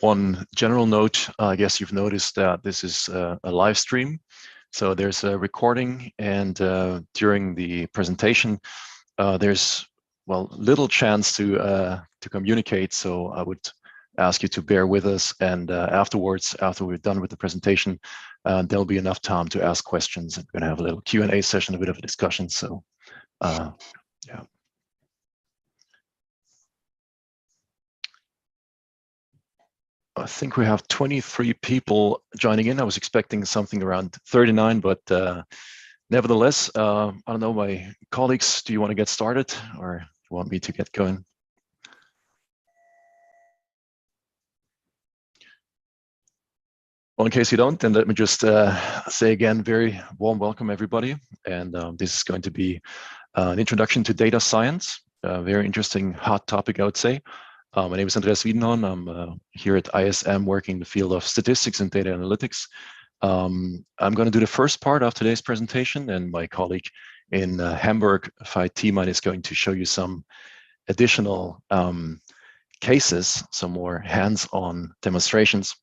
One general note, I guess you've noticed that this is a live stream. So there's a recording, and during the presentation, there's, well, little chance to communicate. So I would ask you to bear with us, and afterwards, after we're done with the presentation, there'll be enough time to ask questions. We're going to have a little Q&A session, a bit of a discussion. So yeah. I think we have 23 people joining in. I was expecting something around 39, but nevertheless, I don't know, my colleagues, do you want to get started, or do you want me to get going? Well, in case you don't, then let me just say again, very warm welcome, everybody. And this is going to be an introduction to data science, a very interesting hot topic, I would say. My name is Andreas Widenhorn. I'm here at ISM working in the field of statistics and data analytics. I'm going to do the first part of today's presentation, and my colleague in Hamburg, Veith Tiemann, is going to show you some additional cases, some more hands-on demonstrations,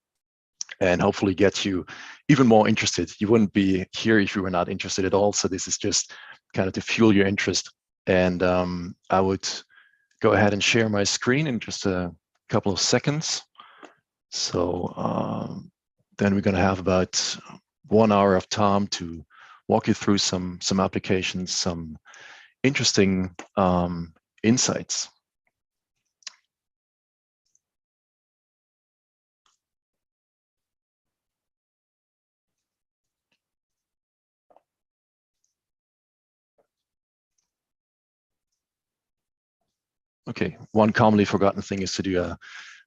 and hopefully get you even more interested. You wouldn't be here if you were not interested at all. So this is just kind of to fuel your interest. And I would go ahead and share my screen in just a couple of seconds. So then we're going to have about 1 hour of time to walk you through some applications, some interesting insights. Okay, one commonly forgotten thing is to do a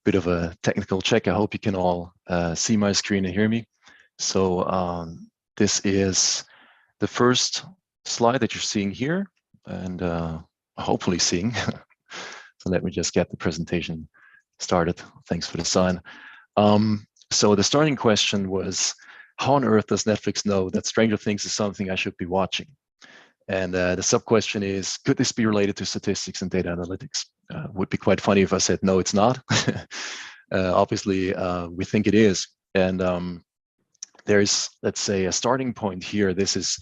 bit of a technical check. I hope you can all see my screen and hear me. So this is the first slide that you're seeing here, and hopefully seeing. So let me just get the presentation started. Thanks for the sign. So the starting question was, how on earth does Netflix know that Stranger Things is something I should be watching? And the sub-question is, could this be related to statistics and data analytics? Would be quite funny if I said, no, it's not. Obviously, we think it is. And there's, let's say, a starting point here. This is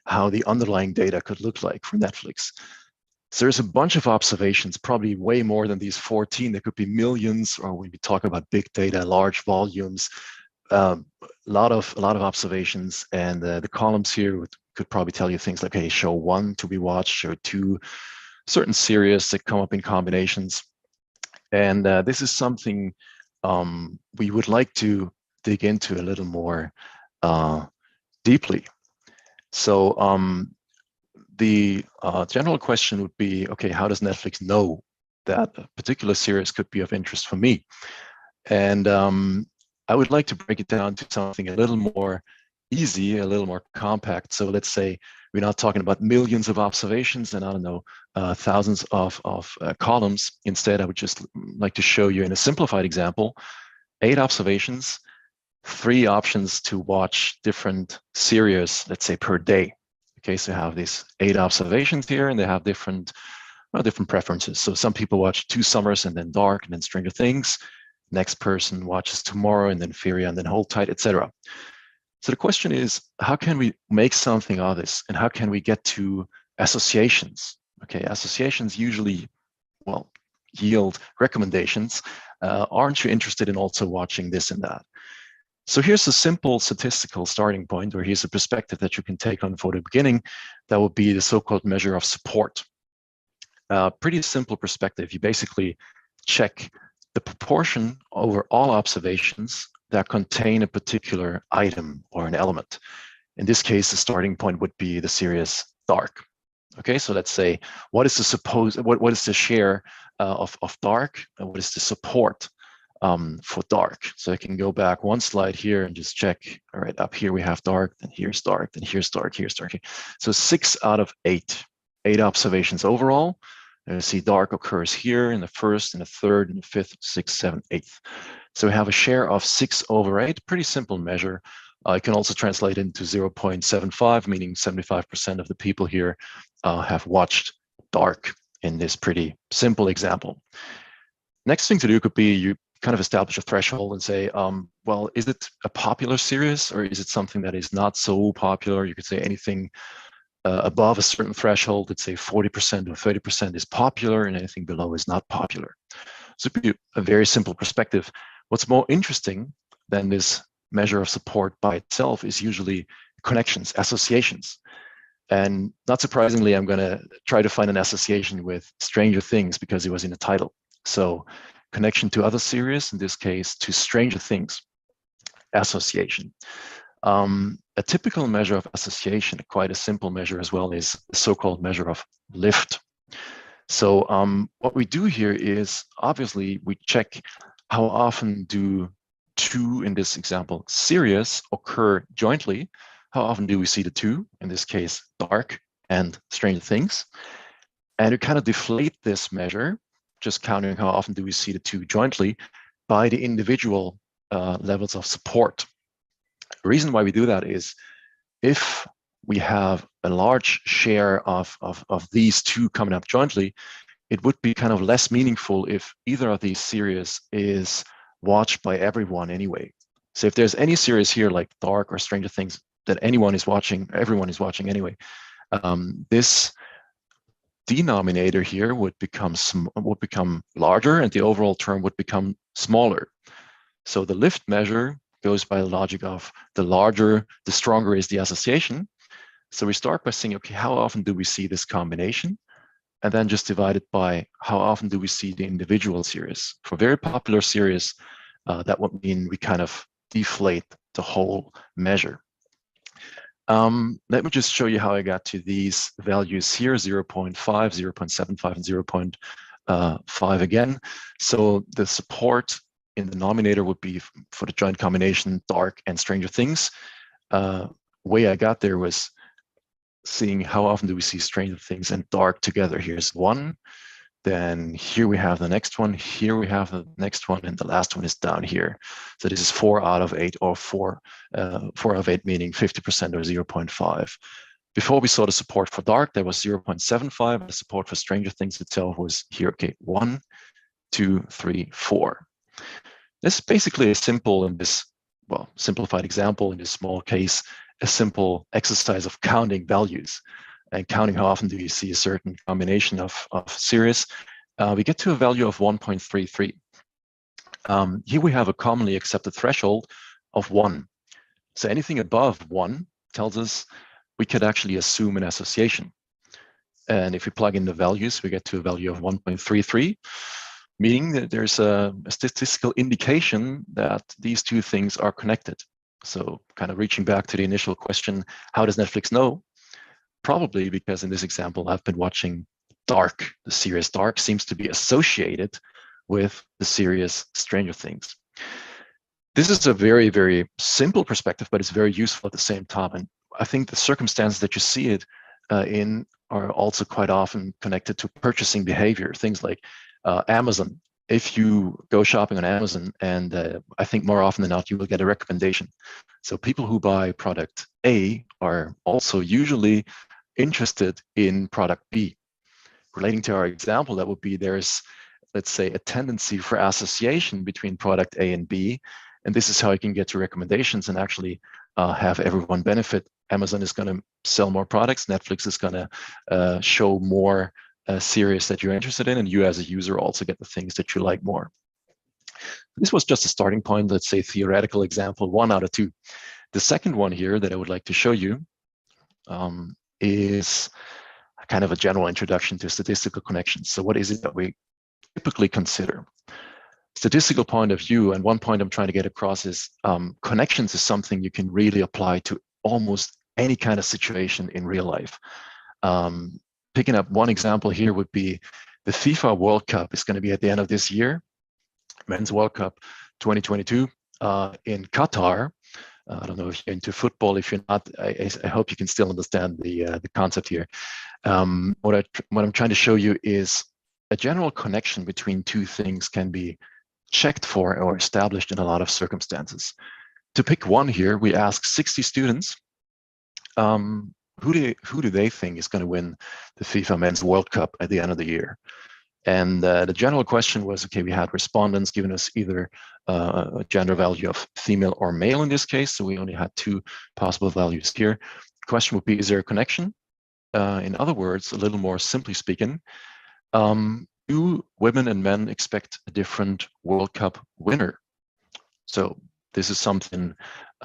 how the underlying data could look like for Netflix. So there's a bunch of observations, probably way more than these 14. There could be millions, or when we talk about big data, large volumes, a lot of observations. And the columns here could probably tell you things like, hey, show 1 to be watched, show 2, certain series that come up in combinations. And this is something we would like to dig into a little more deeply. So the general question would be, okay, how does Netflix know that a particular series could be of interest for me? And I would like to break it down to something a little more easy, a little more compact. So let's say we're not talking about millions of observations and I don't know, thousands of columns. Instead, I would just like to show you in a simplified example, 8 observations, 3 options to watch different series, let's say per day. Okay, so you have these 8 observations here, and they have different preferences. So some people watch 2 Summers and then Dark and then Stranger Things. Next person watches Tomorrow and then Feria and then Hold Tight, etc. So the question is, how can we make something of this, and how can we get to associations? Okay, associations usually, well, yield recommendations. Aren't you interested in also watching this and that? So here's a simple statistical starting point, or here's a perspective that you can take on for the beginning. That would be the so-called measure of support. Pretty simple perspective. You basically check the proportion over all observations that contain a particular item or an element. In this case, the starting point would be the series Dark. Okay, so let's say, what is the share of Dark, and what is the support for Dark? So I can go back 1 slide here and just check. All right, up here we have Dark, then here's Dark, then here's Dark, here's Dark. So 6 out of 8 observations overall. And you see Dark occurs here in the 1st, in the 3rd, in the 5th, 6th, 7th, 8th. So we have a share of 6 over 8, pretty simple measure. It can also translate into 0.75, meaning 75% of the people here have watched Dark in this pretty simple example. Next thing to do could be, you kind of establish a threshold and say, well, is it a popular series or is it something that is not so popular? You could say anything above a certain threshold, let's say 40% or 30% is popular, and anything below is not popular. So it'd be a very simple perspective. What's more interesting than this measure of support by itself is usually connections, associations. And not surprisingly, I'm going to try to find an association with Stranger Things because it was in the title. So connection to other series, in this case, to Stranger Things, association. A typical measure of association, quite a simple measure as well, is the so-called measure of lift. So what we do here is, obviously, we check how often do two, in this example, series occur jointly. How often do we see the two, in this case, dark and Stranger Things? And we kind of deflate this measure, just counting how often do we see the two jointly, by the individual levels of support. The reason why we do that is if we have a large share of these two coming up jointly, it would be kind of less meaningful if either of these series is watched by everyone anyway. So if there's any series here like Dark or Stranger Things that anyone is watching, everyone is watching anyway, this denominator here would become larger and the overall term would become smaller. So the lift measure goes by the logic of the larger, the stronger is the association. So we start by saying, okay, how often do we see this combination? And then just divide it by how often do we see the individual series. For very popular series, that would mean we kind of deflate the whole measure. Let me just show you how I got to these values here, 0.5, 0.75, and 0.5 again. So the support in the denominator would be for the joint combination Dark and Stranger Things. Way I got there was seeing how often do we see Stranger Things and Dark together. Here's one, then here we have the next one, here we have the next one, and the last one is down here. So this is 4 out of 8, or 4 out of 8 meaning 50% or 0.5. Before we saw the support for Dark, there was 0.75. The support for Stranger Things itself was here, okay, 1, 2, 3, 4. This is basically a simple, in this, well, simplified example, in this small case, a simple exercise of counting values and counting how often do you see a certain combination of series. We get to a value of 1.33. Here we have a commonly accepted threshold of 1. So anything above 1 tells us we could actually assume an association. And if we plug in the values, we get to a value of 1.33, meaning that there's a statistical indication that these two things are connected. So kind of reaching back to the initial question, how does Netflix know? Probably because in this example, I've been watching Dark. The series Dark seems to be associated with the series Stranger Things. This is a very, very simple perspective, but it's very useful at the same time. And I think the circumstances that you see it in are also quite often connected to purchasing behavior, things like Amazon. If you go shopping on Amazon, and I think more often than not, you will get a recommendation. So people who buy product A are also usually interested in product B. Relating to our example, that would be there's, let's say, a tendency for association between product A and B. And this is how you can get to recommendations and actually have everyone benefit. Amazon is going to sell more products. Netflix is going to show more series that you're interested in, and you as a user also get the things that you like more. This was just a starting point, let's say theoretical example, 1 out of 2. The second one here that I would like to show you is kind of a general introduction to statistical connections. So what is it that we typically consider? Statistical point of view, and one point I'm trying to get across is connections is something you can really apply to almost any kind of situation in real life. Picking up one example here would be the FIFA World Cup is going to be at the end of this year, Men's World Cup 2022 in Qatar. I don't know if you're into football. If you're not, I hope you can still understand the concept here. What I'm trying to show you is a general connection between two things can be checked for or established in a lot of circumstances. To pick one here, we ask 60 students, who do they think is going to win the FIFA Men's World Cup at the end of the year? And the general question was, okay, we had respondents giving us either a gender value of female or male in this case. So we only had two possible values here. The question would be, is there a connection? In other words, a little more simply speaking, do women and men expect a different World Cup winner? So this is something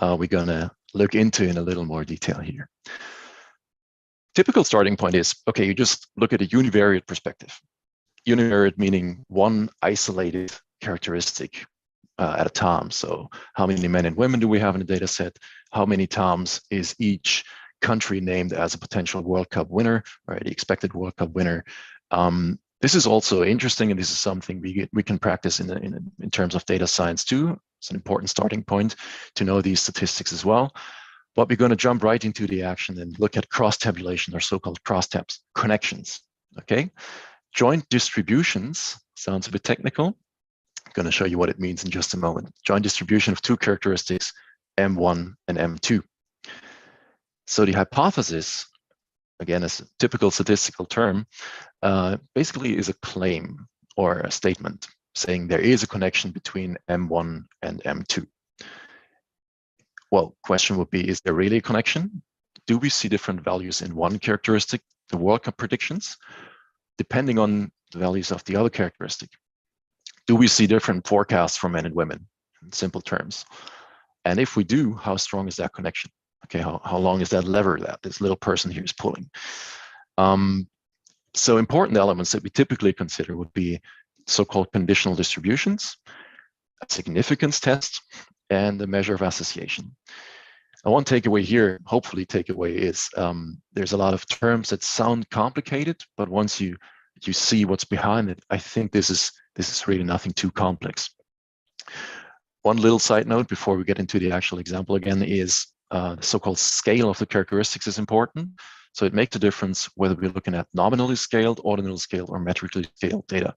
we're going to look into in a little more detail here. Typical starting point is, okay, you just look at a univariate perspective. Univariate meaning one isolated characteristic at a time. So how many men and women do we have in the data set? How many times is each country named as a potential World Cup winner, or the expected World Cup winner? This is also interesting, and this is something we can practice in terms of data science too. It's an important starting point to know these statistics as well. But we're going to jump right into the action and look at cross-tabulation, or so-called crosstabs, connections. Okay, joint distributions sounds a bit technical. I'm going to show you what it means in just a moment. Joint distribution of two characteristics, M1 and M2. So the hypothesis, again, as a typical statistical term, basically is a claim or a statement saying there is a connection between M1 and M2. Well, question would be, is there really a connection? Do we see different values in one characteristic, the World Cup predictions, depending on the values of the other characteristic? Do we see different forecasts for men and women, in simple terms? And if we do, how strong is that connection? Okay, how long is that lever that this little person here is pulling? So important elements that we typically consider would be so-called conditional distributions, a significance test, and the measure of association. And one takeaway here, hopefully takeaway, is there's a lot of terms that sound complicated, but once you see what's behind it, I think this is really nothing too complex. One little side note before we get into the actual example again is the so-called scale of the characteristics is important. So it makes a difference whether we're looking at nominally scaled, ordinally scaled, or metrically scaled data.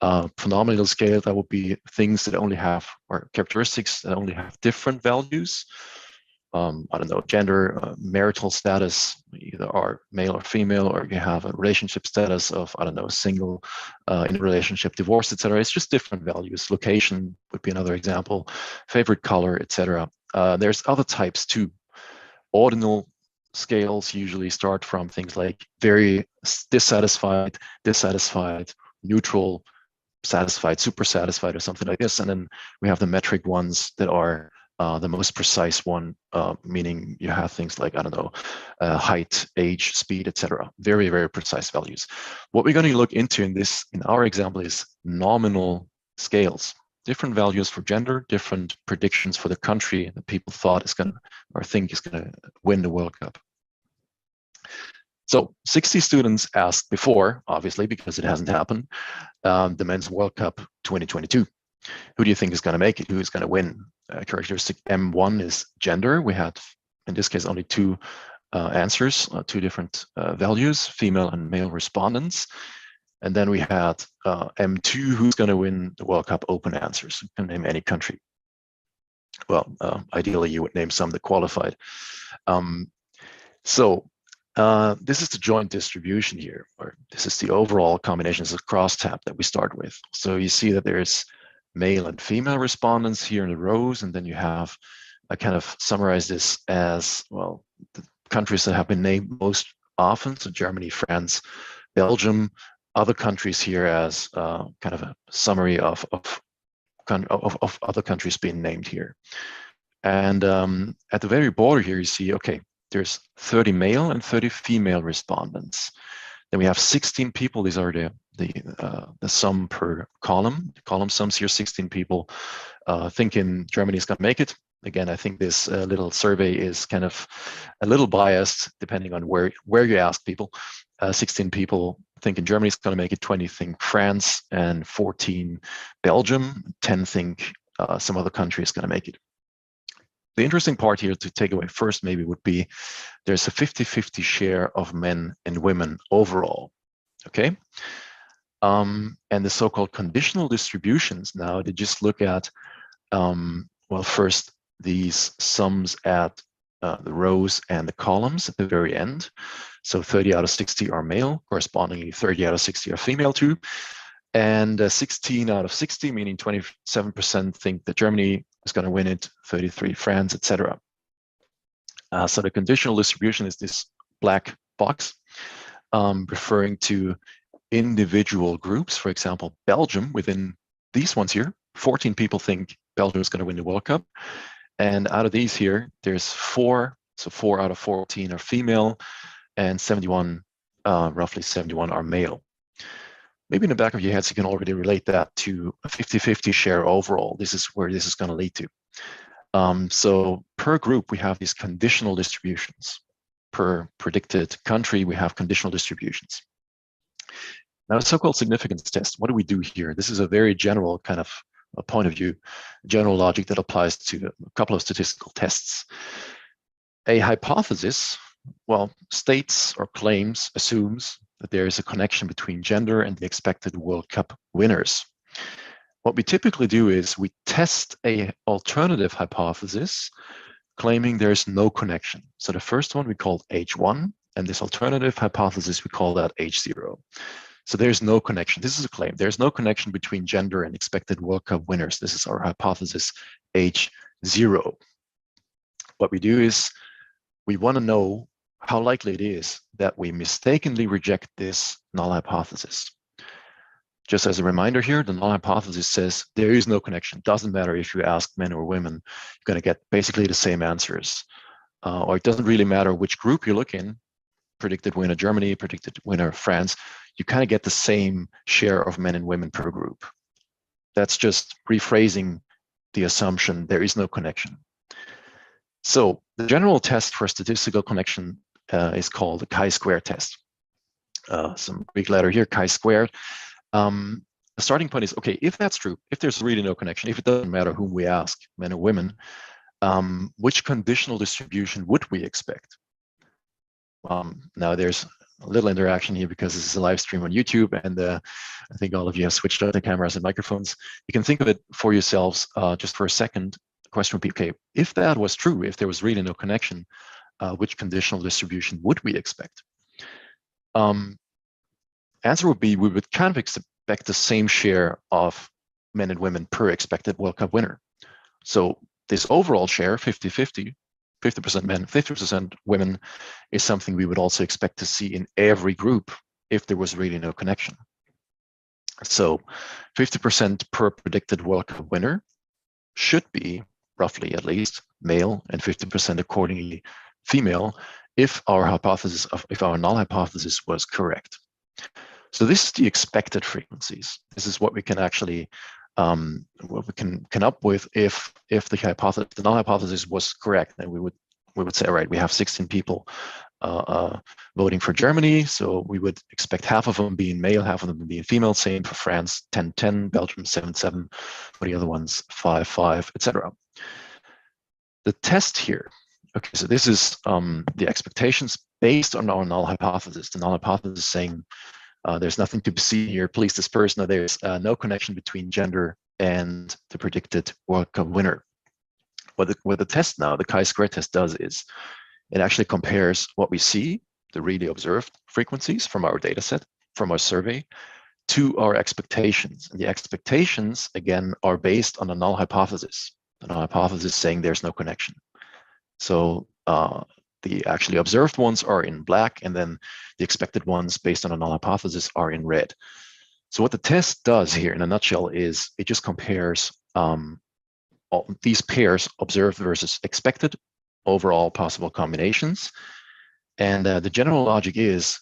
For nominal scale, that would be things that only have, or characteristics that only have different values. I don't know, gender, marital status, either are male or female, or you have a relationship status of, I don't know, single, in a relationship, divorced, etc. It's just different values. Location would be another example, favorite color, etc. There's other types too. Ordinal scales usually start from things like very dissatisfied, neutral, satisfied, super satisfied, or something like this. And then we have the metric ones that are the most precise one, meaning you have things like, I don't know, height, age, speed, etc. Very, very precise values. What we're going to look into in our example is nominal scales. Different values for gender, different predictions for the country that people thought is going to, or think is going to win the World Cup. So 60 students asked before, obviously, because it hasn't happened, the Men's World Cup 2022. Who do you think is going to make it? Who is going to win? Characteristic M1 is gender. We had, in this case, only two answers, two different values, female and male respondents. And then we had M2, who's going to win the World Cup open answers. You can name any country. Well, ideally, you would name some that qualified. This is the joint distribution here, or this is the overall combination. It's a crosstab that we start with. So you see that there's male and female respondents here in the rows, and then you have, I kind of summarize this as, well, the countries that have been named most often, so Germany, France, Belgium, other countries here as kind of a summary of other countries being named here. And at the very border here, you see, okay, there's 30 male and 30 female respondents. Then we have 16 people. These are the sum per column. The column sums here, 16 people thinking Germany is going to make it. Again, I think this little survey is kind of a little biased depending on where you ask people. 16 people thinking Germany is going to make it, 20 think France, and 14 Belgium, 10 think some other country is going to make it. The interesting part here to take away first maybe would be there's a 50-50 share of men and women overall, okay? And the so-called conditional distributions now, they just look at, well, first these sums at the rows and the columns at the very end. So 30 out of 60 are male, correspondingly 30 out of 60 are female too. And 16 out of 60, meaning 27%, think that Germany is going to win it, 33 France, etc. So the conditional distribution is this black box referring to individual groups. For example, Belgium, within these ones here, 14 people think Belgium is going to win the World Cup. And out of these here, there's 4, so 4 out of 14 are female, and 71, roughly 71 are male. Maybe in the back of your heads, you can already relate that to a 50-50 share overall. This is where this is going to lead to. So per group, we have these conditional distributions. Per predicted country, we have conditional distributions. Now, the so-called significance test, what do we do here? This is a very general kind of a point of view, general logic that applies to a couple of statistical tests. A hypothesis, well, states or claims, assumes that there is a connection between gender and the expected World Cup winners. What we typically do is we test an alternative hypothesis claiming there is no connection. So the first one we called H1, and this alternative hypothesis, we call that H0. So there's no connection. This is a claim. There's no connection between gender and expected World Cup winners. This is our hypothesis H0. What we do is we want to know how likely it is that we mistakenly reject this null hypothesis. Just as a reminder here, the null hypothesis says there is no connection. Doesn't matter if you ask men or women, you're going to get basically the same answers. Or it doesn't really matter which group you look in, predicted winner Germany, predicted winner France, you kind of get the same share of men and women per group. That's just rephrasing the assumption there is no connection. So the general test for statistical connection is called the chi-square test. Some Greek letter here, chi-squared. The starting point is, okay, if that's true, if there's really no connection, if it doesn't matter whom we ask, men or women, which conditional distribution would we expect? Now there's a little interaction here because this is a live stream on YouTube, and I think all of you have switched on the cameras and microphones. You can think of it for yourselves just for a second. The question would be, okay, if that was true, if there was really no connection, which conditional distribution would we expect? Answer would be, we would kind of expect the same share of men and women per expected World Cup winner. So this overall share, 50-50, 50% men, 50% women, is something we would also expect to see in every group if there was really no connection. So 50% per predicted World Cup winner should be roughly at least male, and 50% accordingly female, if our hypothesis if our null hypothesis was correct. So this is the expected frequencies. This is what we can actually what we can come up with if the null hypothesis was correct. Then we would say, all right, we have 16 people voting for Germany, so we would expect half of them being male, half of them being female. Same for France, 10-10, Belgium 7-7, for the other ones 5-5, etc. The test here. Okay, so this is the expectations based on our null hypothesis. The null hypothesis saying there's nothing to be seen here. Please disperse. Now there's no connection between gender and the predicted World Cup winner. What the test now, the chi-square test, does is it actually compares what we see, the really observed frequencies from our data set, from our survey, to our expectations. And the expectations, again, are based on a null hypothesis. The null hypothesis saying there's no connection. So the actually observed ones are in black, and then the expected ones based on a null hypothesis are in red. So what the test does here in a nutshell is it just compares all these pairs, observed versus expected, overall possible combinations. And the general logic is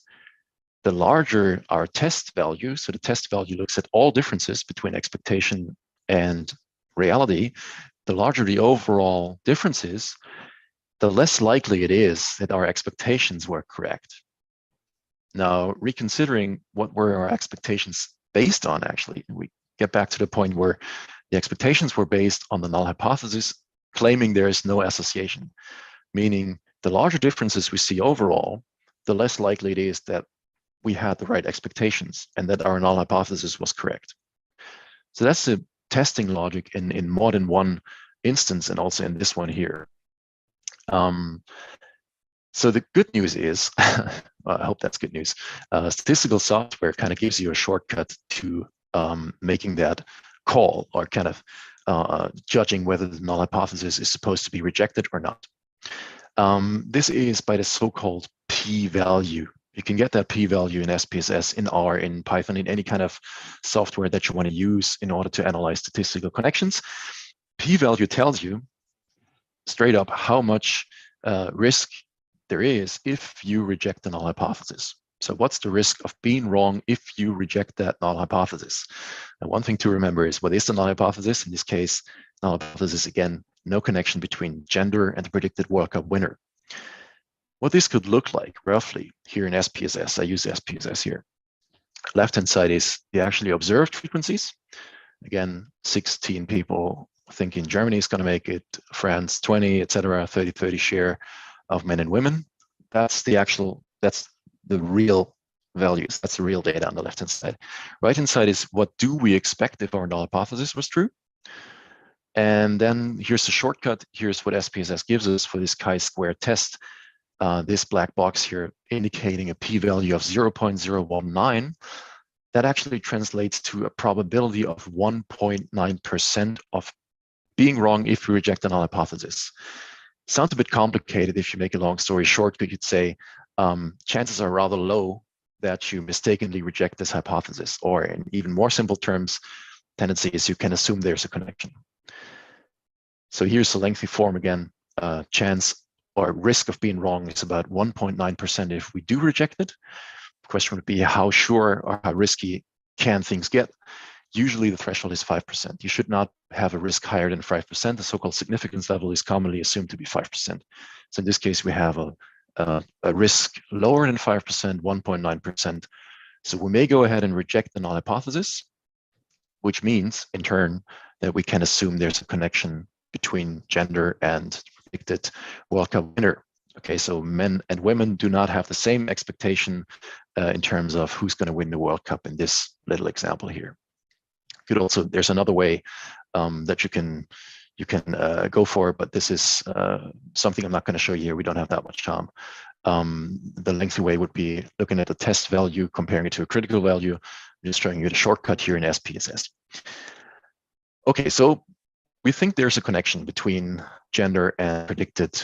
the larger our test value, so the test value looks at all differences between expectation and reality, the larger the overall differences, the less likely it is that our expectations were correct. Now, reconsidering what were our expectations based on, actually, we get back to the point where the expectations were based on the null hypothesis, claiming there is no association, meaning the larger differences we see overall, the less likely it is that we had the right expectations and that our null hypothesis was correct. So that's the testing logic in more than one instance, and also in this one here. So the good news is, I hope that's good news, statistical software kind of gives you a shortcut to making that call, or kind of judging whether the null hypothesis is supposed to be rejected or not. This is by the so-called p-value. You can get that p-value in SPSS, in R, in Python, in any kind of software that you want to use in order to analyze statistical connections. P-value tells you straight up how much risk there is if you reject the null hypothesis. So what's the risk of being wrong if you reject that null hypothesis? And one thing to remember is, what is the null hypothesis? In this case, null hypothesis, again, no connection between gender and the predicted World Cup winner. What this could look like, roughly, here in SPSS, I use SPSS here. Left-hand side is the actually observed frequencies. Again, 16 people thinking Germany is going to make it, France 20, etc., 30-30 share of men and women. That's the actual, that's the real values. That's the real data on the left-hand side. Right-hand side is, what do we expect if our null hypothesis was true? And then here's the shortcut. Here's what SPSS gives us for this chi-square test. This black box here indicating a p-value of 0.019. That actually translates to a probability of 1.9% of being wrong if you reject the null hypothesis. Sounds a bit complicated. If you make a long story short, you could say chances are rather low that you mistakenly reject this hypothesis, or in even more simple terms, tendency is you can assume there's a connection. So here's the lengthy form again. Chance or risk of being wrong is about 1.9% if we do reject it. The question would be, how sure or how risky can things get? Usually the threshold is 5%. You should not have a risk higher than 5%. The so-called significance level is commonly assumed to be 5%. So in this case, we have a risk lower than 5%, 1.9%. So we may go ahead and reject the null hypothesis, which means in turn that we can assume there's a connection between gender and predicted World Cup winner. Okay, so men and women do not have the same expectation in terms of who's going to win the World Cup in this little example here. Could also, there's another way that you can go for, but this is something I'm not going to show you here. We don't have that much time. The lengthy way would be looking at the test value, comparing it to a critical value. I'm just showing you the shortcut here in SPSS. Okay, so we think there's a connection between gender and predicted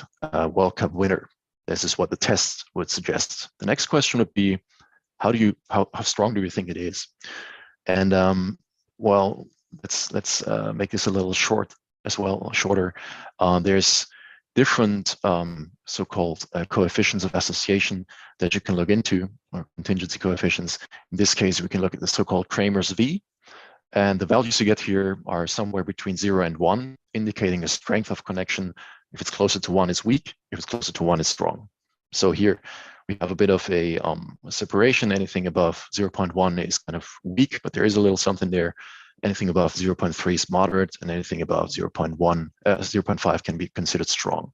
World Cup winner. This is what the test would suggest. The next question would be, how strong do you think it is? And well, let's make this a little short as well, shorter. There's different so-called coefficients of association that you can look into, or contingency coefficients. In this case, we can look at the so-called Kramer's V. And the values you get here are somewhere between 0 and 1, indicating a strength of connection. If it's closer to 1, it's weak. If it's closer to 1, it's strong. So here we have a bit of a separation. Anything above 0.1 is kind of weak, but there is a little something there. Anything above 0.3 is moderate, and anything above 0.5 can be considered strong.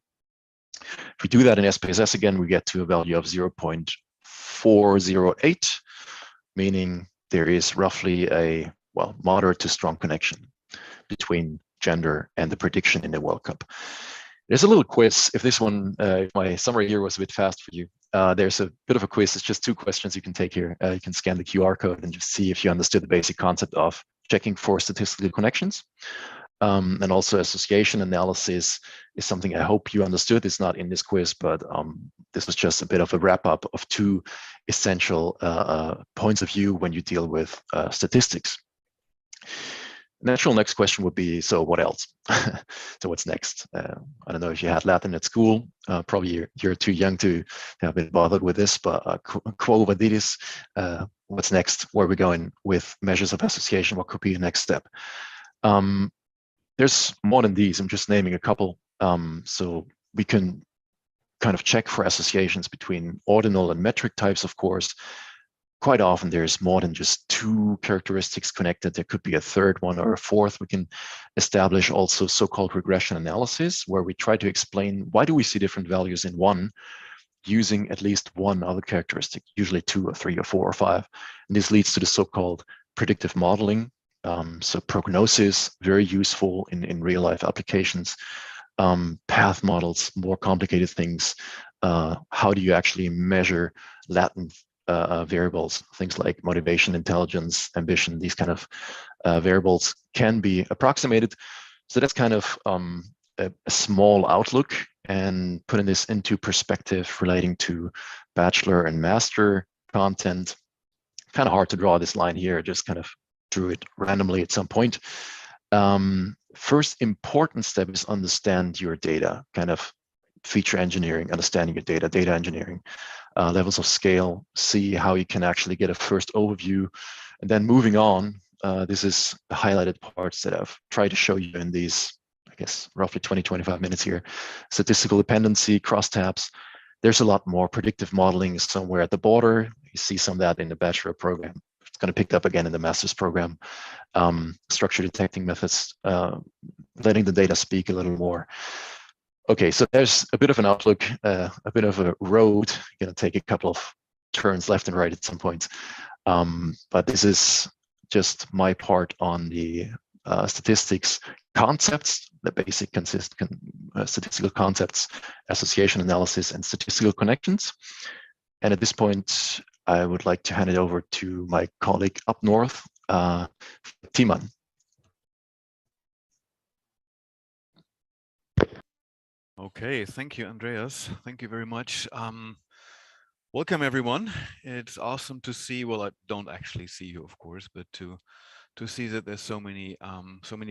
If we do that in SPSS again, we get to a value of 0.408, meaning there is roughly a moderate to strong connection between gender and the prediction in the World Cup. There's a little quiz. If this one, if my summary here was a bit fast for you, there's a bit of a quiz. It's just 2 questions you can take here. You can scan the QR code and just see if you understood the basic concept of checking for statistical connections. And also association analysis is something I hope you understood. It's not in this quiz, but this was just a bit of a wrap up of 2 essential points of view when you deal with statistics. Natural next question would be, so what else? So what's next? I don't know if you had Latin at school. Probably you're too young to have been bothered with this, but quo vadis, what's next? Where are we going with measures of association? What could be the next step? There's more than these. I'm just naming a couple. So we can kind of check for associations between ordinal and metric types, of course. Quite often there's more than just 2 characteristics connected. There could be a third one or a fourth. We can establish also so-called regression analysis, where we try to explain why do we see different values in one using at least one other characteristic, usually 2 or 3 or 4 or 5. And this leads to the so-called predictive modeling. So prognosis, very useful in real life applications. Path models, more complicated things. How do you actually measure latent variables, things like motivation, intelligence, ambition, these kind of variables can be approximated. So that's kind of a small outlook, and putting this into perspective relating to bachelor and master content. Kind of hard to draw this line here, just kind of drew it randomly at some point. First important step is understand your data, kind of feature engineering, understanding your data, data engineering, levels of scale, see how you can actually get a first overview. And then moving on, this is the highlighted parts that I've tried to show you in these, I guess, roughly 20, 25 minutes here. Statistical dependency, crosstabs. There's a lot more. Predictive modeling is somewhere at the border. You see some of that in the bachelor program. It's going to pick up again in the master's program. Structure detecting methods, letting the data speak a little more. Okay, so there's a bit of an outlook, a bit of a road. You're going to take a couple of turns left and right at some point. But this is just my part on the statistics concepts, the basic statistical concepts, association analysis, and statistical connections. And at this point, I would like to hand it over to my colleague up north, Tiemann. Okay, thank you, Andreas. Thank you very much. Welcome, everyone. It's awesome to see. Well, I don't actually see you, of course, but to see that there's so many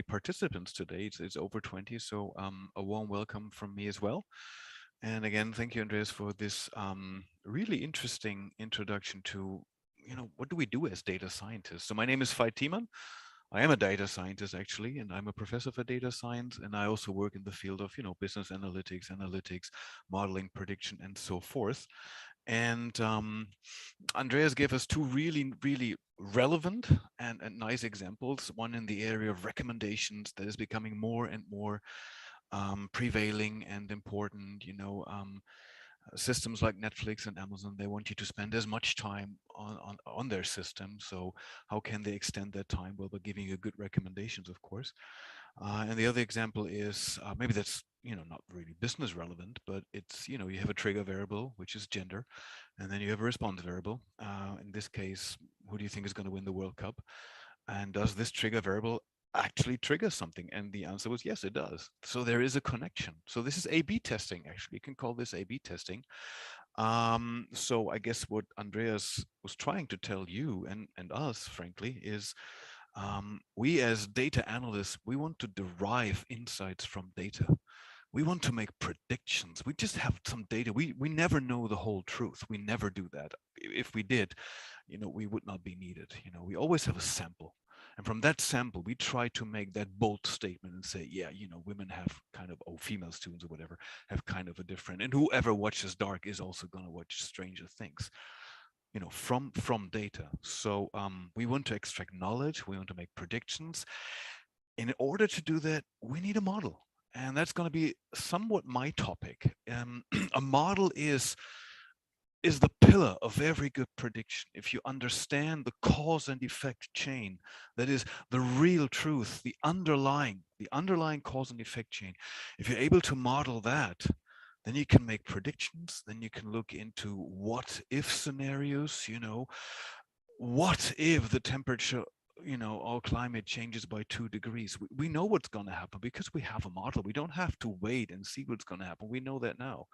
participants today. It's over 20, so a warm welcome from me as well. And again, thank you, Andreas, for this really interesting introduction to, what do we do as data scientists? So my name is Veith Tiemann. I am a data scientist, actually, and I'm a professor for data science. And I also work in the field of, business analytics, modeling, prediction, and so forth. And Andreas gave us two really, really relevant and nice examples. One in the area of recommendations that is becoming more and more prevailing and important. Systems like Netflix and Amazon, they want you to spend as much time on their system. So how can they extend that time? Well, by giving you good recommendations, of course. And the other example is maybe that's not really business relevant, but it's you have a trigger variable, which is gender, and then you have a response variable. In this case, who do you think is going to win the World Cup? And does this trigger variable actually trigger something? And the answer was yes, it does. So there is a connection. So this is A/B testing. Actually, you can call this A/B testing. So I guess what Andreas was trying to tell you and us, frankly, is we as data analysts, we want to derive insights from data. We want to make predictions. We just have some data. We never know the whole truth. We never do that. If we did, we would not be needed. We always have a sample. And from that sample, we try to make that bold statement and say, yeah, women have kind of, female students or whatever, have kind of a different, and whoever watches Dark is also going to watch Stranger Things, from data. So we want to extract knowledge. We want to make predictions. In order to do that, we need a model. And that's going to be somewhat my topic. A model is the pillar of every good prediction. If you understand the cause and effect chain, that is the real truth, the underlying cause and effect chain. If you're able to model that, then you can make predictions. Then you can look into what if scenarios, what if the temperature, our climate changes by 2 degrees. We know what's going to happen because we have a model. We don't have to wait and see what's going to happen. We know that now.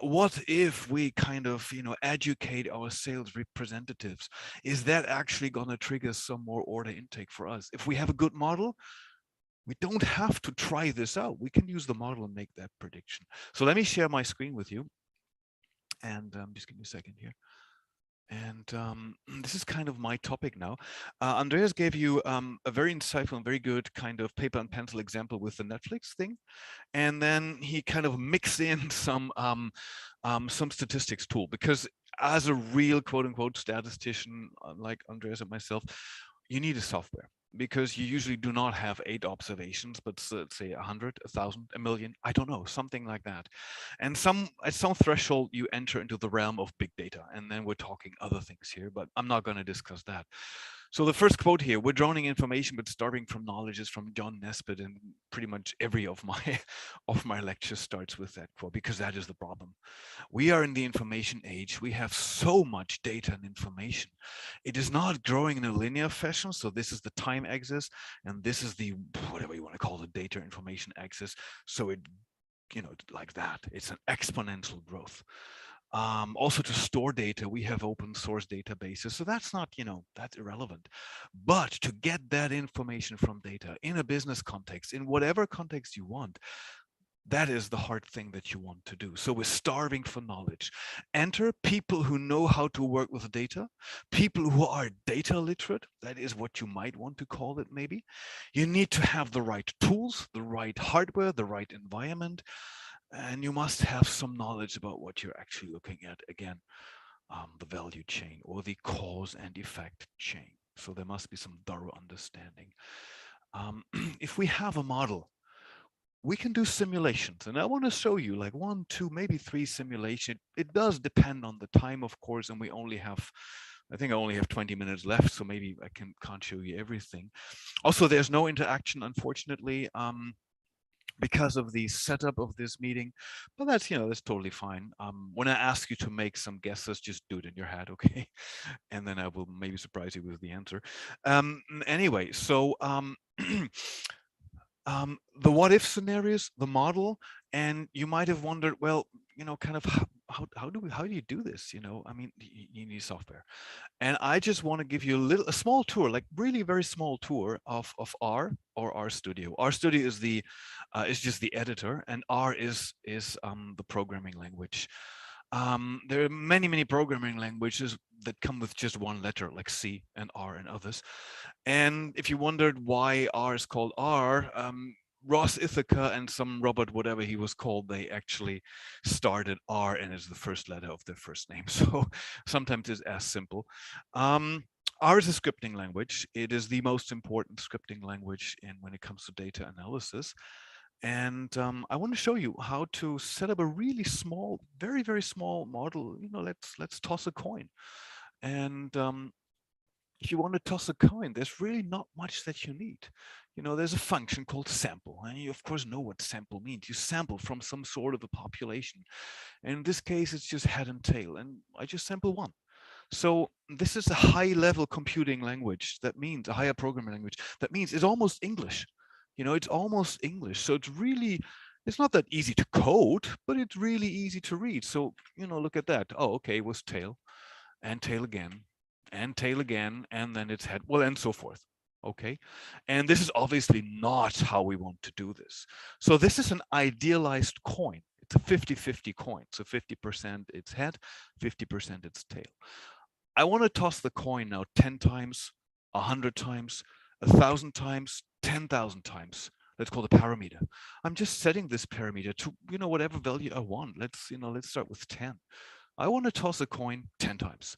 What if we kind of, educate our sales representatives? Is that actually going to trigger some more order intake for us? If we have a good model, we don't have to try this out. We can use the model and make that prediction. So let me share my screen with you. And just give me a second here. And this is kind of my topic now. Andreas gave you a very insightful and very good kind of paper and pencil example with the Netflix thing. And then he kind of mixed in some statistics tool, because as a real quote unquote statistician, like Andreas and myself, you need a software. Because you usually do not have 8 observations, but let's say 100, 1,000, 1,000,000, I don't know, something like that. And at some threshold, you enter into the realm of big data. And then we're talking other things here, but I'm not going to discuss that. So the first quote here, we're drowning in information but starving from knowledge, is from John Nesbitt, and pretty much every of my lectures starts with that quote, because that is the problem. We are in the information age. We have so much data and information. It is not growing in a linear fashion. So this is the time axis, and this is the, whatever you want to call the data information axis. So it, like that, it's an exponential growth. Also, to store data, we have open source databases. So that's not, that's irrelevant. But to get that information from data in a business context, in whatever context you want, that is the hard thing that you want to do. So we're starving for knowledge. Enter people who know how to work with data, people who are data literate. That is what you might want to call it, maybe. You need to have the right tools, the right hardware, the right environment. And you must have some knowledge about what you're actually looking at. Again, the value chain or the cause and effect chain. So there must be some thorough understanding. If we have a model, we can do simulations. And I want to show you like 1, 2, maybe 3 simulations. It does depend on the time, of course, and we only have, I think I only have 20 minutes left, so maybe I can't show you everything. Also, there's no interaction, unfortunately. Because of the setup of this meeting, but that's, that's totally fine. When I ask you to make some guesses, just do it in your head, okay? And then I will maybe surprise you with the answer. Anyway, so the what if scenarios, the model, and you might have wondered, well, kind of how do you do this? I mean, you need software. And I just want to give you a small tour, like really very small tour of R or RStudio. RStudio is just the editor, and R is the programming language. There are many programming languages that come with just one letter, like C and R and others. And if you wondered why R is called R, Ross Ithaca and some Robert, whatever he was called, they actually started R and it's the first letter of their first name. So sometimes it's as simple. R is a scripting language. It is the most important scripting language when it comes to data analysis. And I want to show you how to set up a really small, very, very small model. Let's toss a coin. And if you want to toss a coin, there's really not much that you need. There's a function called sample, and you of course know what sample means. You sample from some sort of a population. And in this case, it's just head and tail, and I just sample 1. So this is a high-level computing language. That means a higher programming language. That means it's almost English. It's almost English. So it's not that easy to code, but it's really easy to read. So, look at that. Oh, okay, it was tail, and tail again, and tail again, and then it's head, well, and so forth. Okay, and this is obviously not how we want to do this. So this is an idealized coin. It's a 50-50 coin. So 50% it's head, 50% it's tail. I want to toss the coin now 10 times, 100 times, 1,000 times, 10,000 times. Let's call the parameter. I'm just setting this parameter to, whatever value I want. Let's start with 10. I want to toss a coin 10 times.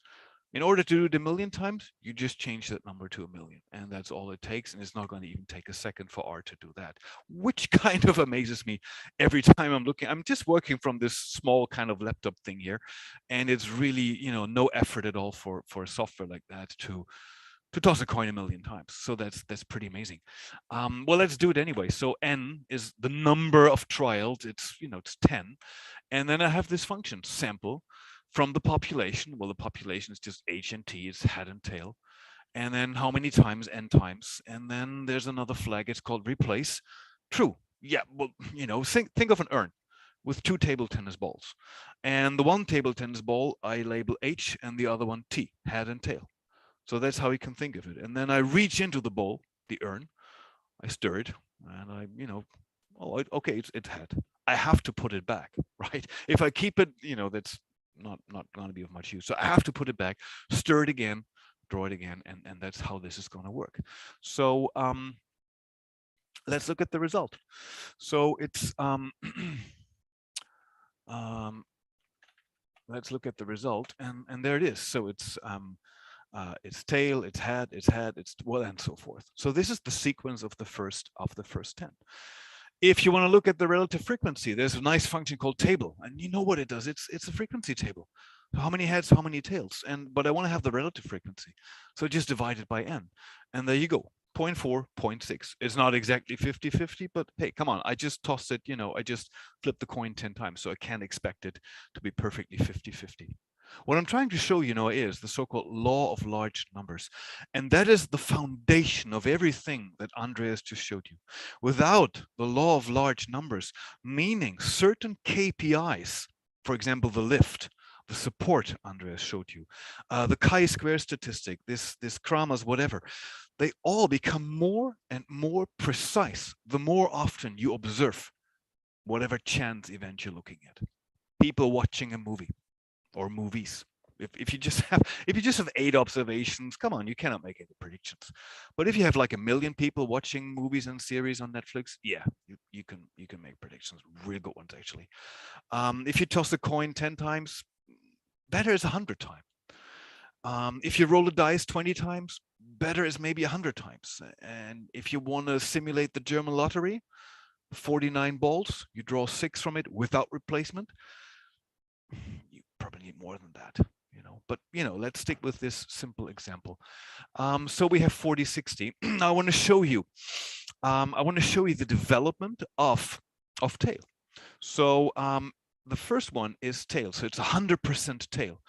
In order to do it 1,000,000 times, you just change that number to 1,000,000, and that's all it takes. And it's not going to even take a second for R to do that, which kind of amazes me every time I'm looking. I'm just working from this small kind of laptop thing here, and it's really, no effort at all for software like that to toss a coin 1,000,000 times. So that's pretty amazing. Well, let's do it anyway. So n is the number of trials. It's it's 10, and then I have this function sample from the population. Well, the population is just H and T, it's head and tail. And then how many times, n times. And then there's another flag, it's called replace. True. Yeah, well, think of an urn with 2 table tennis balls. And the one table tennis ball, I label H, and the other one T, head and tail. So that's how you can think of it. And then I reach into the bowl, the urn, I stir it, and I, oh, okay, it's head. I have to put it back, right? If I keep it, that's not going to be of much use. So I have to put it back, stir it again, draw it again, and that's how this is going to work. So let's look at the result. So it's let's look at the result, and there it is. So it's tail, it's head, it's well, and so forth. So this is the sequence of the first 10. If you want to look at the relative frequency, there's a nice function called table, and you know what it does. It's a frequency table. How many heads, how many tails? But I want to have the relative frequency. So just divide it by n. And there you go. 0.4, 0.6. It's not exactly 50-50, but hey, come on. I just tossed it, I just flipped the coin 10 times. So I can't expect it to be perfectly 50-50. What I'm trying to show you now is the so-called law of large numbers. And that is the foundation of everything that Andreas just showed you. Without the law of large numbers, meaning certain KPIs, for example, the lift, the support Andreas showed you, the chi-square statistic, this Kramer's whatever, they all become more and more precise the more often you observe whatever chance event you're looking at. People watching a movie or movies. If you just have 8 observations, come on, you cannot make any predictions. But if you have like 1 million people watching movies and series on Netflix, yeah, you can make predictions, real good ones actually. If you toss a coin 10 times, better is 100 times. If you roll a dice 20 times, better is maybe 100 times. And if you want to simulate the German lottery, 49 balls, you draw 6 from it without replacement, you probably need more than that, but let's stick with this simple example. So we have 40-60. I want to show you the development of tail. So the first one is tail, so it's 100% tail.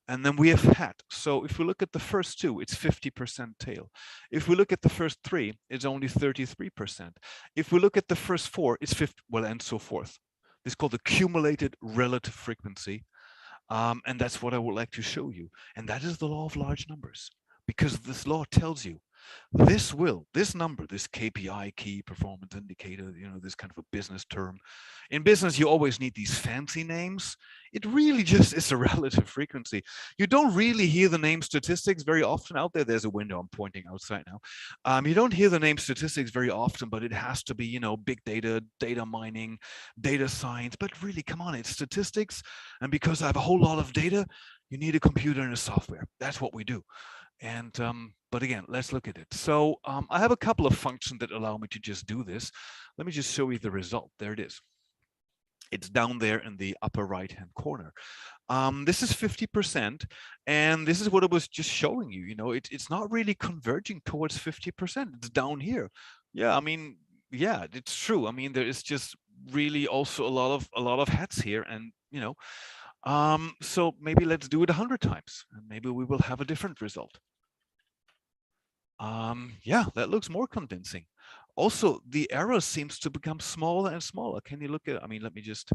And then we have hat. So if we look at the first 2, it's 50% tail. If we look at the first 3, it's only 33%. If we look at the first 4, it's 50, well, and so forth. This is called the cumulated relative frequency. And that's what I would like to show you. And that is the law of large numbers, because this law tells you this number, this KPI, key performance indicator, this kind of a business term. In business, you always need these fancy names. It really just is a relative frequency. You don't really hear the name statistics very often out there. There's a window I'm pointing outside now. You don't hear the name statistics very often, but it has to be, big data, data mining, data science. But really, come on, it's statistics. And because I have a whole lot of data, you need a computer and a software. That's what we do. And but again, let's look at it. So I have a couple of functions that allow me to just do this. Let me just show you the result. There it is. It's down there in the upper right-hand corner. This is 50%, and this is what I was just showing you. It's not really converging towards 50%. It's down here. Yeah, I mean, yeah, it's true. I mean, there is just really also a lot of hats here, and so maybe let's do it 100 times, and maybe we will have a different result. Yeah, that looks more convincing. Also, the error seems to become smaller and smaller. Can you look at, I mean, let me just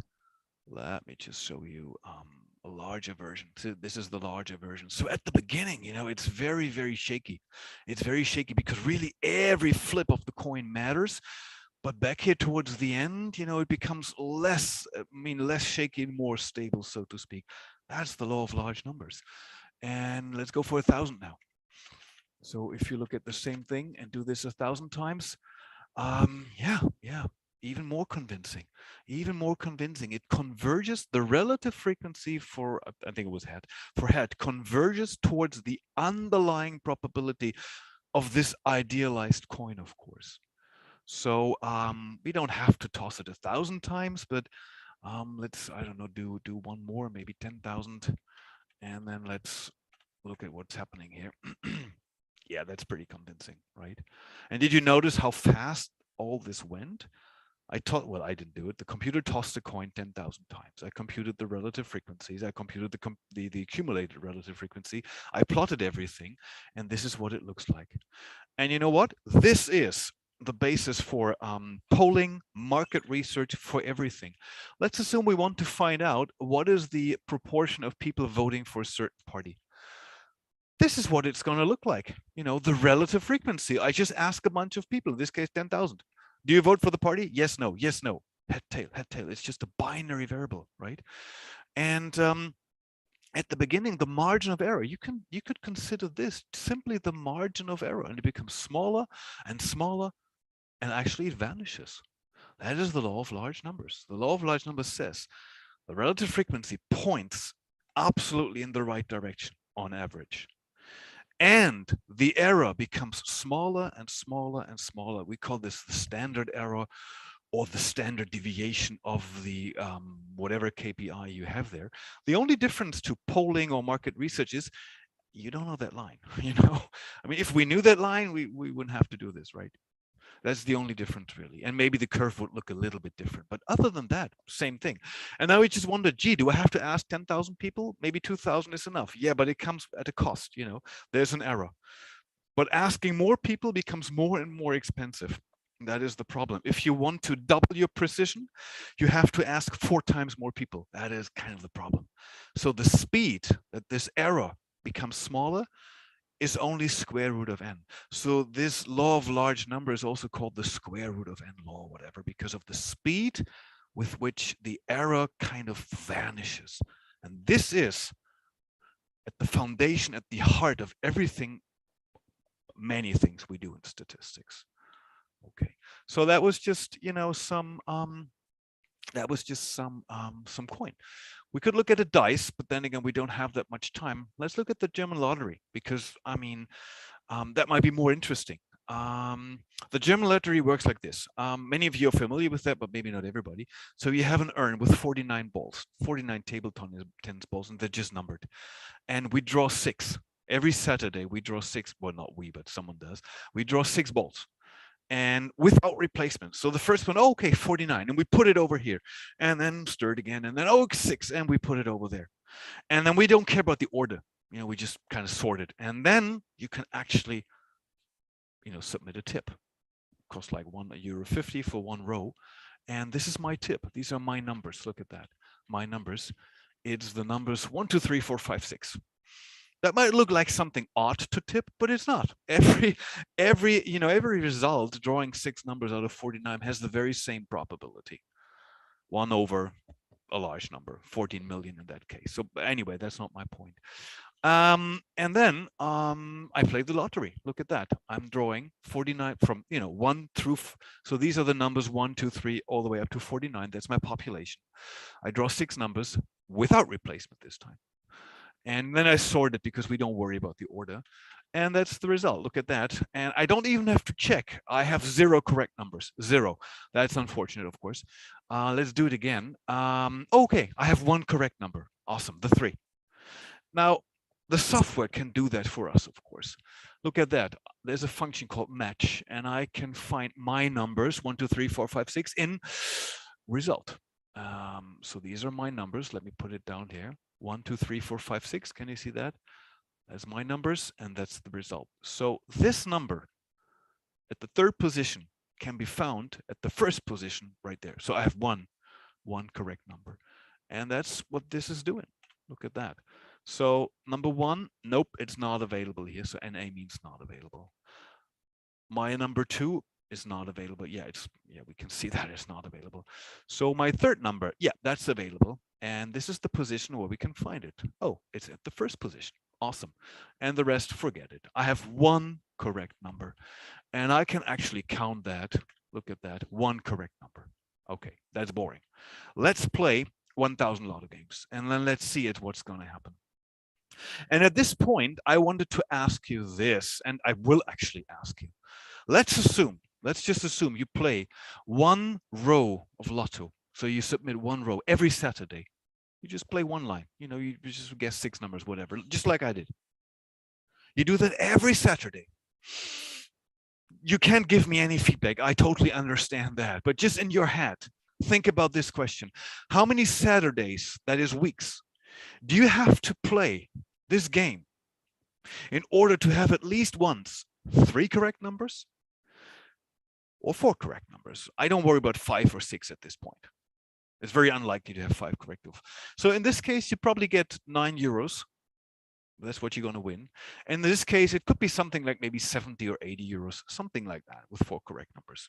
show you a larger version. So this is the larger version. So at the beginning, it's very, very shaky. It's very shaky because really every flip of the coin matters. But back here towards the end, it becomes less shaky, more stable, so to speak. That's the law of large numbers. And let's go for 1,000 now. So if you look at the same thing and do this 1,000 times, yeah, even more convincing. It converges, the relative frequency for, I think it was hat converges towards the underlying probability of this idealized coin, of course. So we don't have to toss it 1,000 times, but let's, I don't know, do one more, maybe 10,000, and then let's look at what's happening here. Yeah, that's pretty convincing, right? And did you notice how fast all this went? I didn't do it. The computer tossed a coin 10,000 times. I computed the relative frequencies. I computed the accumulated relative frequency. I plotted everything, and this is what it looks like. And you know what? This is the basis for polling, market research, for everything. Let's assume we want to find out what is the proportion of people voting for a certain party. This is what it's going to look like. The relative frequency. I just ask a bunch of people, in this case, 10,000. Do you vote for the party? Yes, no, yes, no. Head, tail, head, tail. It's just a binary variable, right? And at the beginning, the margin of error, you could consider this simply the margin of error, and it becomes smaller and smaller, and actually it vanishes. That is the law of large numbers. The law of large numbers says the relative frequency points absolutely in the right direction on average. And the error becomes smaller and smaller and smaller. We call this the standard error, or the standard deviation of the whatever KPI you have there. The only difference to polling or market research is you don't know that line. I mean, if we knew that line, we wouldn't have to do this, right? That's the only difference, really. And maybe the curve would look a little bit different. But other than that, same thing. And now we just wonder, gee, do I have to ask 10,000 people? Maybe 2,000 is enough. Yeah, but it comes at a cost. There's an error. But asking more people becomes more and more expensive. That is the problem. If you want to double your precision, you have to ask 4 times more people. That is kind of the problem. So the speed that this error becomes smaller is only square root of n. So this law of large number is also called the square root of n law, or whatever, because of the speed with which the error kind of vanishes. And this is at the foundation, at the heart of everything, many things we do in statistics. Okay, so that was just some coin. We could look at a dice, but then again, we don't have that much time. Let's look at the German lottery, because I mean, that might be more interesting. The German lottery works like this. Many of you are familiar with that, but maybe not everybody. So you have an urn with 49 balls, 49 table tennis balls, and they're just numbered. And we draw 6. Every Saturday, we draw 6. Well, not we, but someone does. We draw 6 balls. And without replacement. So the first one, oh, okay, 49, and we put it over here, and then stir it again, and then 6, and we put it over there. And then we don't care about the order. We just kind of sort it. And then you can actually, submit a tip. It costs like €1.50 for 1 row. And this is my tip. These are my numbers. Look at that. My numbers. It's the numbers 1, 2, 3, 4, 5, 6. That might look like something odd to tip, but it's not. Every result drawing 6 numbers out of 49 has the very same probability. 1 over a large number, 14 million in that case. So anyway, that's not my point. And then I played the lottery. Look at that. I'm drawing 49 from 1 through. So these are the numbers 1, 2, 3, all the way up to 49. That's my population. I draw 6 numbers without replacement this time. And then I sort it because we don't worry about the order. And that's the result. Look at that. And I don't even have to check. I have 0 correct numbers. 0. That's unfortunate, of course. Let's do it again. Okay, I have 1 correct number. Awesome, the 3. Now, the software can do that for us, of course. Look at that. There's a function called match, and I can find my numbers, 1, 2, 3, 4, 5, 6 in result. So these are my numbers. Let me put it down here. 1, 2, 3, 4, 5, 6. Can you see that? That's my numbers, and that's the result. So this number at the 3rd position can be found at the 1st position right there. So I have one correct number. And that's what this is doing. Look at that. So number 1, nope, it's not available here. So NA means not available. My number 2 is not available. Yeah, we can see that it's not available. So my 3rd number, yeah, that's available. And this is the position where we can find it. Oh, it's at the 1st position. Awesome. And the rest, forget it. I have 1 correct number. And I can actually count that. Look at that. 1 correct number. Okay, that's boring. Let's play 1,000 lotto games. And then let's see what's going to happen. And at this point, I wanted to ask you this, and I will actually ask you. Let's just assume you play 1 row of lotto. So you submit 1 row every Saturday. You just play 1 line. You just guess 6 numbers, whatever, just like I did. You do that every Saturday. You can't give me any feedback. I totally understand that. But just in your head, think about this question. How many Saturdays, that is weeks, do you have to play this game in order to have at least once 3 correct numbers or 4 correct numbers? I don't worry about 5 or 6 at this point. It's very unlikely to have 5 correct. So in this case, you probably get €9. That's what you're going to win. In this case, it could be something like maybe 70 or 80 euros, something like that, with 4 correct numbers.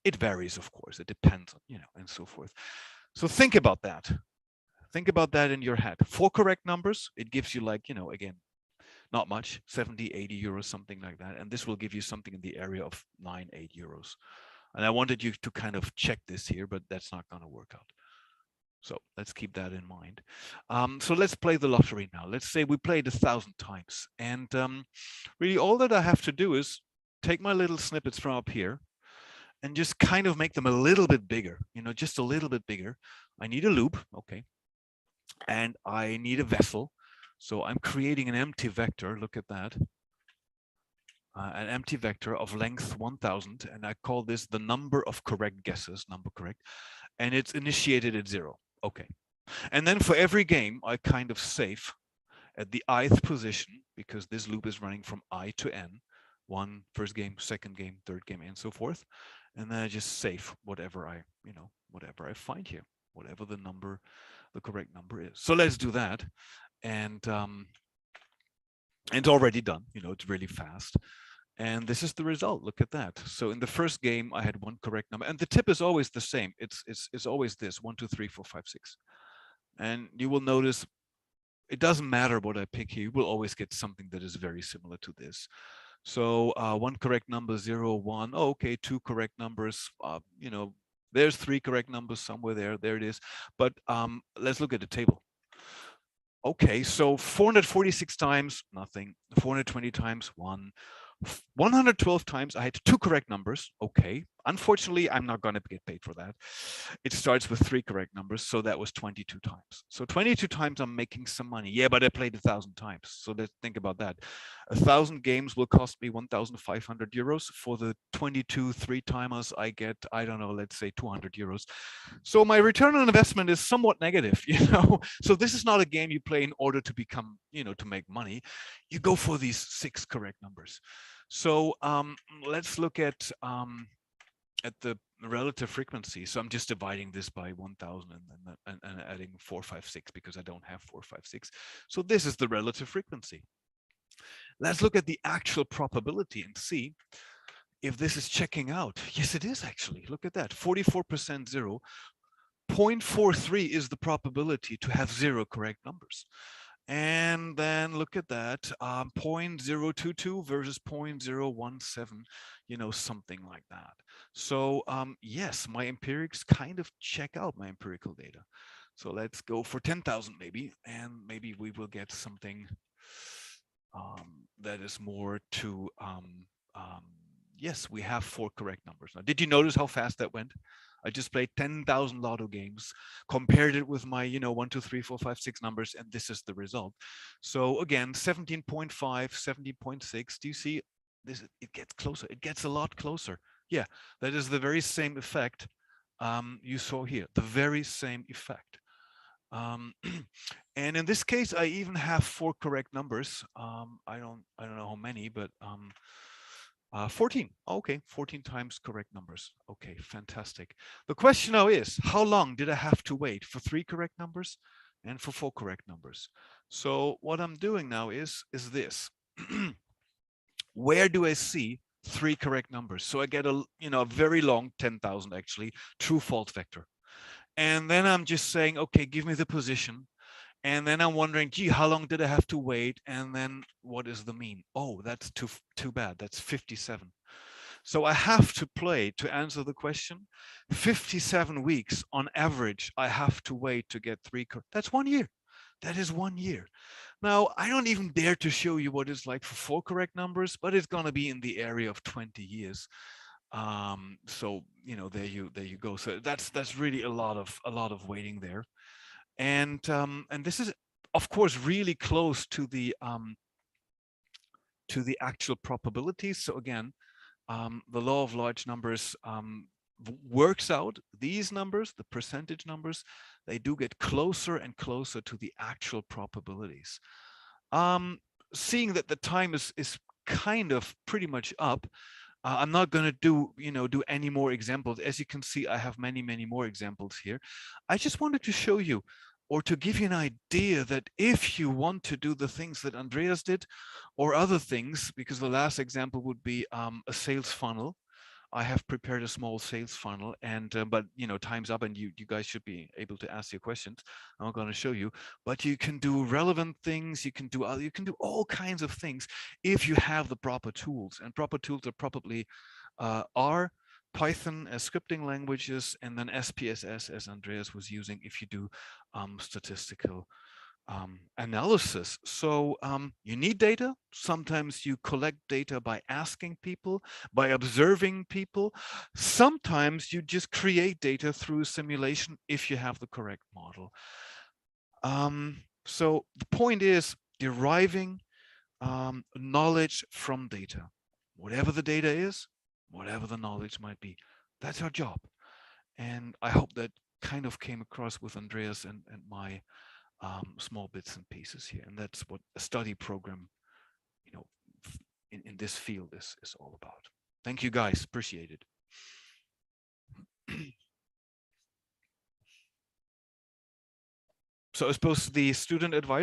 It varies, of course. It depends on, and so forth. So think about that. Think about that in your head. 4 correct numbers, it gives you like, again, not much, 70, 80 euros, something like that. And this will give you something in the area of 9, 8 euros. And I wanted you to kind of check this here, but that's not going to work out. So let's keep that in mind. So let's play the lottery now. Let's say we played 1,000 times. And really all that I have to do is take my little snippets from up here and just kind of make them a little bit bigger, just a little bit bigger. I need a loop, okay, and I need a vessel. So I'm creating an empty vector. Look at that. An empty vector of length 1000, and I call this the number of correct guesses, number correct, and it's initiated at 0. Okay. And then for every game, I kind of save at the ith position, because this loop is running from I to n, first game, second game, third game, and so forth. And then I just save whatever I find here, whatever the correct number is. So let's do that. And it's already done, it's really fast. And this is the result. Look at that. So in the first game, I had one correct number, and the tip is always the same. It's always this: 1, 2, 3, 4, 5, 6. And you will notice it doesn't matter what I pick here. You will always get something that is very similar to this. So one correct number, 0, 1. Oh, okay, 2 correct numbers. There's 3 correct numbers somewhere there. There it is. But let's look at the table. Okay, so 446 times, nothing. 420 times, 1. 112 times, I had 2 correct numbers. Okay. Unfortunately, I'm not going to get paid for that. It starts with 3 correct numbers, so that was 22 times. So 22 times I'm making some money. Yeah, but I played 1,000 times. So let's think about that. 1,000 games will cost me 1,500 euros. For the 22 3-timers, I get, I don't know, let's say 200 euros. So my return on investment is somewhat negative, So this is not a game you play in order to become, to make money. You go for these 6 correct numbers. So let's look at the relative frequency. So I'm just dividing this by 1,000 and adding 4, 5, 6 because I don't have 4, 5, 6. So this is the relative frequency. Let's look at the actual probability and see if this is checking out. Yes, it is actually. Look at that. 44% 0. 0.43 is the probability to have 0 correct numbers. And then look at that, 0.022 versus 0.017, something like that. So yes, my empirics kind of check out my empirical data. So let's go for 10,000 maybe, and maybe we will get something that is more to, yes, we have 4 correct numbers. Now, did you notice how fast that went? I just played 10,000 lotto games, compared it with my, 1, 2, 3, 4, 5, 6 numbers, and this is the result. So again, 17.5, 17.6. Do you see this? It gets closer. It gets a lot closer. Yeah, that is the very same effect you saw here. The very same effect. And in this case, I even have 4 correct numbers. I don't know how many, but 14. Okay, 14 times correct numbers. Okay, fantastic. The question now is, how long did I have to wait for 3 correct numbers and for 4 correct numbers? So what I'm doing now is this. Where do I see 3 correct numbers? So I get a very long 10,000 actually true false vector. And then I'm just saying, okay, give me the position. And then I'm wondering, gee, how long did I have to wait? And then what is the mean? Oh, that's too bad. That's 57. So I have to play, to answer the question, 57 weeks on average, I have to wait to get 3. That's 1 year. That is 1 year. Now, I don't even dare to show you what it's like for 4 correct numbers, but it's going to be in the area of 20 years. So, there you go. So that's really a lot of waiting there. And this is, of course, really close to the actual probabilities. So again, the law of large numbers works out. These numbers, the percentage numbers, they do get closer and closer to the actual probabilities. Seeing that the time is kind of pretty much up, I'm not going to do any more examples. As you can see, I have many more examples here. I just wanted to show you, or to give you an idea, that if you want to do the things that Andreas did or other things, because the last example would be a sales funnel. I have prepared a small sales funnel, and but time's up, and you guys should be able to ask your questions. I'm not going to show you, but you can do relevant things. You can do all kinds of things if you have the proper tools, and proper tools are probably R, Python as scripting languages, and then SPSS as Andreas was using if you do statistical analysis. So you need data. Sometimes you collect data by asking people, by observing people. Sometimes you just create data through simulation if you have the correct model. So the point is deriving knowledge from data. Whatever the data is, whatever the knowledge might be, that's our job. And I hope that kind of came across with Andreas and my small bits and pieces here. And that's what a study program, you know, in this field is all about. Thank you guys, appreciate it. So I suppose the student advisor